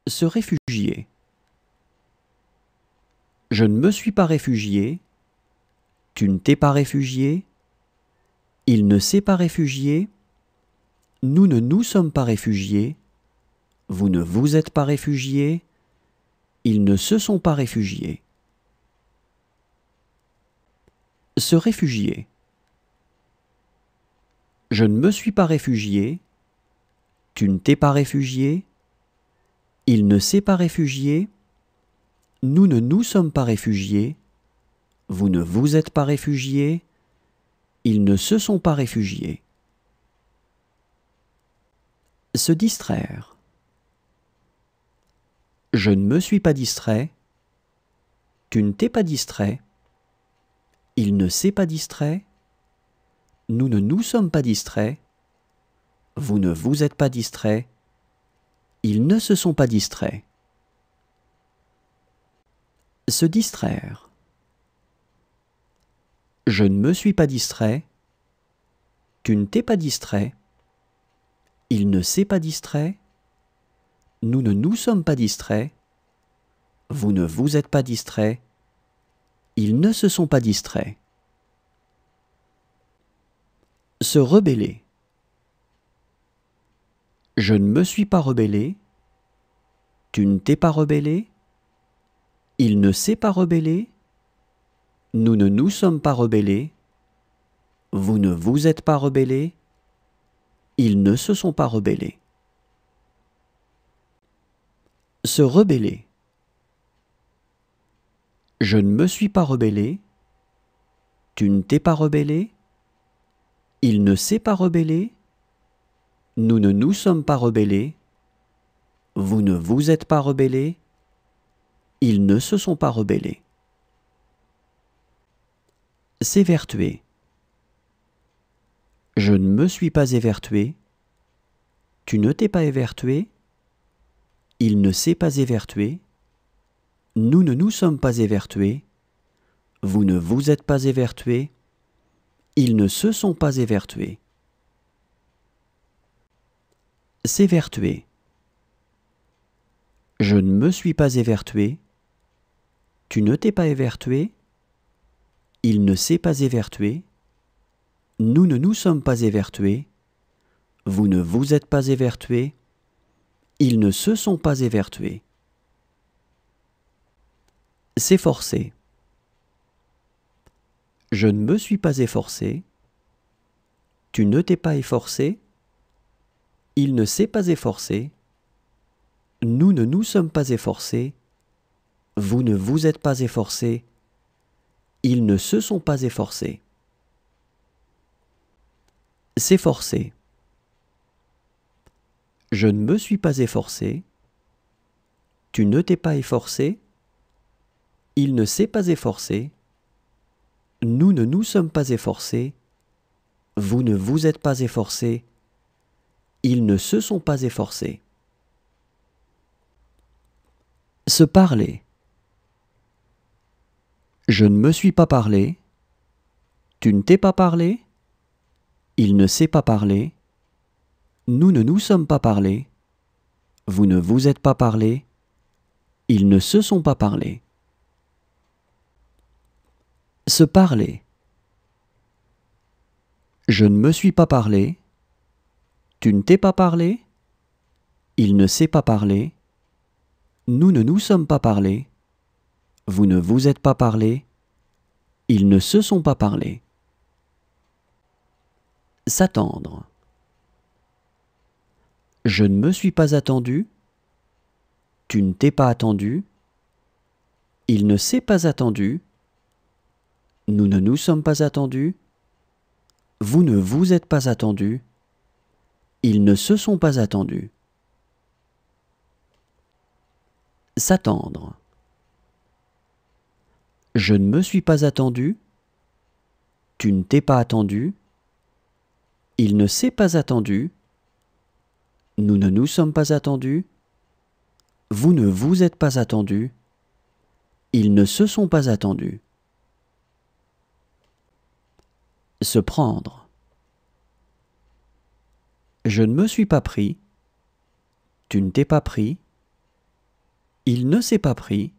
Se réfugier. Je ne me suis pas réfugié. Tu ne t'es pas réfugié. Il ne s'est pas réfugié. Nous ne nous sommes pas réfugiés. Vous ne vous êtes pas réfugiés. Ils ne se sont pas réfugiés. Se réfugier. Je ne me suis pas réfugié. Tu ne t'es pas réfugié. Il ne s'est pas réfugié. Nous ne nous sommes pas réfugiés. Vous ne vous êtes pas réfugiés. Ils ne se sont pas réfugiés. Se distraire. Je ne me suis pas distrait. Tu ne t'es pas distrait. Il ne s'est pas distrait. Nous ne nous sommes pas distraits. Vous ne vous êtes pas distraits. Ils ne se sont pas distraits. Se distraire. Je ne me suis pas distrait. Tu ne t'es pas distrait. Il ne s'est pas distrait. Nous ne nous sommes pas distraits. Vous ne vous êtes pas distraits. Ils ne se sont pas distraits. Se rebeller. Je ne me suis pas rebellé. Tu ne t'es pas rebellé. Il ne s'est pas rebellé. Nous ne nous sommes pas rebellés. Vous ne vous êtes pas rebellés. Ils ne se sont pas rebellés. Se rebeller. Je ne me suis pas rebellé. Tu ne t'es pas rebellé. Il ne s'est pas rebellé. Nous ne nous sommes pas rebellés. Vous ne vous êtes pas rebellés. Ils ne se sont pas rebellés. S'évertuer. Je ne me suis pas évertué. Tu ne t'es pas évertué. Il ne s'est pas évertué. Nous ne nous sommes pas évertués. Vous ne vous êtes pas évertués. Ils ne se sont pas évertués. S'évertuer. Je ne me suis pas évertué. Tu ne t'es pas évertué. Il ne s'est pas évertué. Nous ne nous sommes pas évertués. Vous ne vous êtes pas évertués. Ils ne se sont pas évertués. S'efforcer. Je ne me suis pas efforcé. Tu ne t'es pas efforcé. Il ne s'est pas efforcé. Nous ne nous sommes pas efforcés. Vous ne vous êtes pas efforcés. Ils ne se sont pas efforcés. S'efforcer. Je ne me suis pas efforcé. Tu ne t'es pas efforcé. Il ne s'est pas efforcé. Nous ne nous sommes pas efforcés. Vous ne vous êtes pas efforcés. Ils ne se sont pas efforcés. Se parler. Je ne me suis pas parlé. Tu ne t'es pas parlé. Il ne s'est pas parlé. Nous ne nous sommes pas parlés. Vous ne vous êtes pas parlé. Ils ne se sont pas parlés. Se parler. Je ne me suis pas parlé. Tu ne t'es pas parlé. Il ne s'est pas parlé. Nous ne nous sommes pas parlés. Vous ne vous êtes pas parlé. Ils ne se sont pas parlés. S'attendre. Je ne me suis pas attendu. Tu ne t'es pas attendu. Il ne s'est pas attendu. Nous ne nous sommes pas attendus. Vous ne vous êtes pas attendus. Ils ne se sont pas attendus. S'attendre. Je ne me suis pas attendu. Tu ne t'es pas attendu. Il ne s'est pas attendu. Nous ne nous sommes pas attendus. Vous ne vous êtes pas attendus. Ils ne se sont pas attendus. Se prendre. Je ne me suis pas pris. Tu ne t'es pas pris. Il ne s'est pas pris.